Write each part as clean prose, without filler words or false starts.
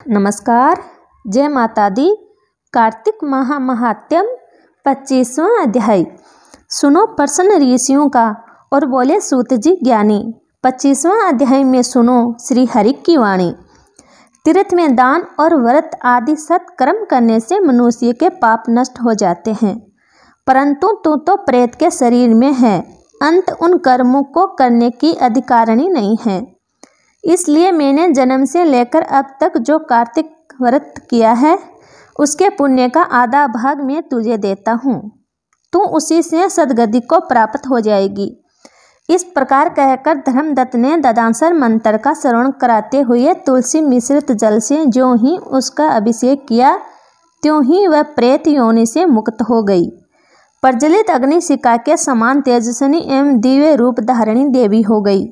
नमस्कार, जय माता दी। कार्तिक महात्म्यम 25वां अध्याय। सुनो प्रसन्न ऋषियों का और बोले सूत जी ज्ञानी। 25वां अध्याय में सुनो श्री हरि की वाणी। तीर्थ में दान और व्रत आदि सत्कर्म करने से मनुष्य के पाप नष्ट हो जाते हैं, परंतु तू तो प्रेत के शरीर में है, अंत उन कर्मों को करने की अधिकारिणी नहीं है। इसलिए मैंने जन्म से लेकर अब तक जो कार्तिक व्रत किया है, उसके पुण्य का आधा भाग मैं तुझे देता हूँ। तू उसी से सद्गति को प्राप्त हो जाएगी। इस प्रकार कहकर धर्मदत्त ने ददांसर मंत्र का श्रवण कराते हुए तुलसी मिश्रित जल से ज्यों ही उसका अभिषेक किया, त्यों ही वह प्रेत योनि से मुक्त हो गई। प्रज्वलित अग्निशिखा के समान तेजस्विनी एवं दिव्य रूप धारिणी देवी हो गई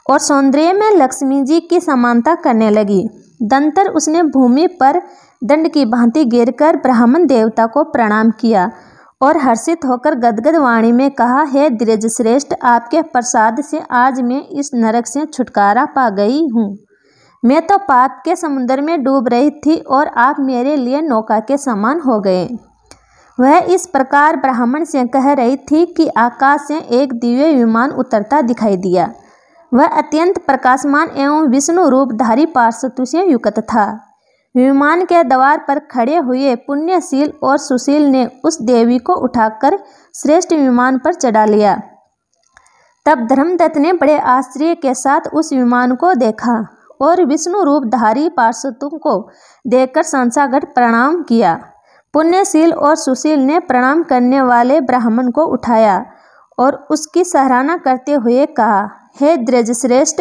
और सौंदर्य में लक्ष्मी जी की समानता करने लगी। दंतर उसने भूमि पर दंड की भांति गिरकर ब्राह्मण देवता को प्रणाम किया और हर्षित होकर गदगद वाणी में कहा, हे द्विज श्रेष्ठ, आपके प्रसाद से आज मैं इस नरक से छुटकारा पा गई हूँ। मैं तो पाप के समुद्र में डूब रही थी और आप मेरे लिए नौका के समान हो गए। वह इस प्रकार ब्राह्मण से कह रही थी कि आकाश से एक दिव्य विमान उतरता दिखाई दिया। वह अत्यंत प्रकाशमान एवं विष्णु रूपधारी पार्षदों से युक्त था। विमान के द्वार पर खड़े हुए पुण्यशील और सुशील ने उस देवी को उठाकर श्रेष्ठ विमान पर चढ़ा लिया। तब धर्मदत्त ने बड़े आश्चर्य के साथ उस विमान को देखा और विष्णु रूपधारी पार्षदों को देखकर संसागत प्रणाम किया। पुण्यशील और सुशील ने प्रणाम करने वाले ब्राह्मण को उठाया और उसकी सराहना करते हुए कहा, हे द्विज श्रेष्ठ,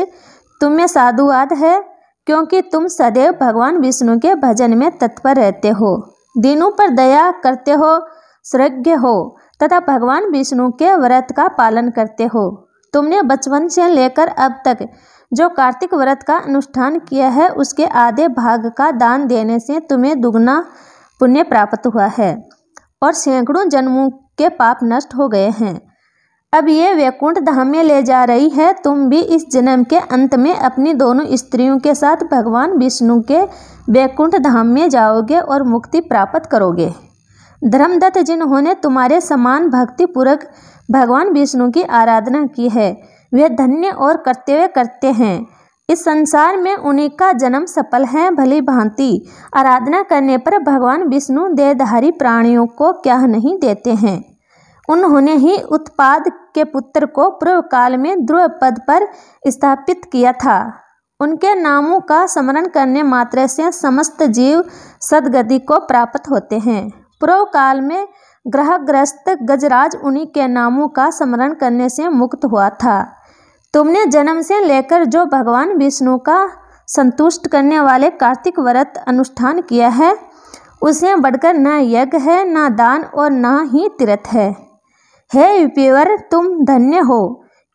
तुम्हें साधुवाद है, क्योंकि तुम सदैव भगवान विष्णु के भजन में तत्पर रहते हो, दीनों पर दया करते हो, सर्वज्ञ हो तथा भगवान विष्णु के व्रत का पालन करते हो। तुमने बचपन से लेकर अब तक जो कार्तिक व्रत का अनुष्ठान किया है, उसके आधे भाग का दान देने से तुम्हें दुगना पुण्य प्राप्त हुआ है और सैकड़ों जन्मों के पाप नष्ट हो गए हैं। अब ये वैकुंठ धाम में ले जा रही है। तुम भी इस जन्म के अंत में अपनी दोनों स्त्रियों के साथ भगवान विष्णु के वैकुंठ धाम में जाओगे और मुक्ति प्राप्त करोगे। धर्मदत्त, जिन्होंने तुम्हारे समान भक्तिपूर्वक भगवान विष्णु की आराधना की है, वे धन्य और कर्तव्य करते हैं। इस संसार में उन्हीं का जन्म सफल है। भली भांति आराधना करने पर भगवान विष्णु देहधारी प्राणियों को क्या नहीं देते हैं। उन्होंने ही उत्पाद के पुत्र को पूर्व काल में ध्रुव पद पर स्थापित किया था। उनके नामों का स्मरण करने मात्र से समस्त जीव सद्गति को प्राप्त होते हैं। पूर्व काल में ग्रहग्रस्त गजराज उन्हीं के नामों का स्मरण करने से मुक्त हुआ था। तुमने जन्म से लेकर जो भगवान विष्णु का संतुष्ट करने वाले कार्तिक व्रत अनुष्ठान किया है, उसे बढ़कर न यज्ञ है, न दान और न ही तीर्थ है। हे विप्र, तुम धन्य हो,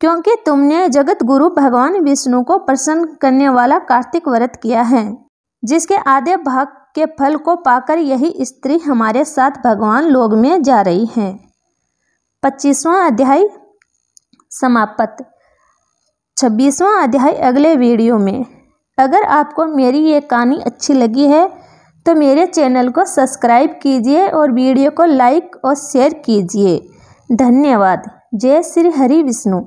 क्योंकि तुमने जगत गुरु भगवान विष्णु को प्रसन्न करने वाला कार्तिक व्रत किया है, जिसके आधे भाग के फल को पाकर यही स्त्री हमारे साथ भगवान लोक में जा रही है। 25वां अध्याय समाप्त। 26वां अध्याय अगले वीडियो में। अगर आपको मेरी ये कहानी अच्छी लगी है तो मेरे चैनल को सब्सक्राइब कीजिए और वीडियो को लाइक और शेयर कीजिए। धन्यवाद। जय श्री हरि विष्णु।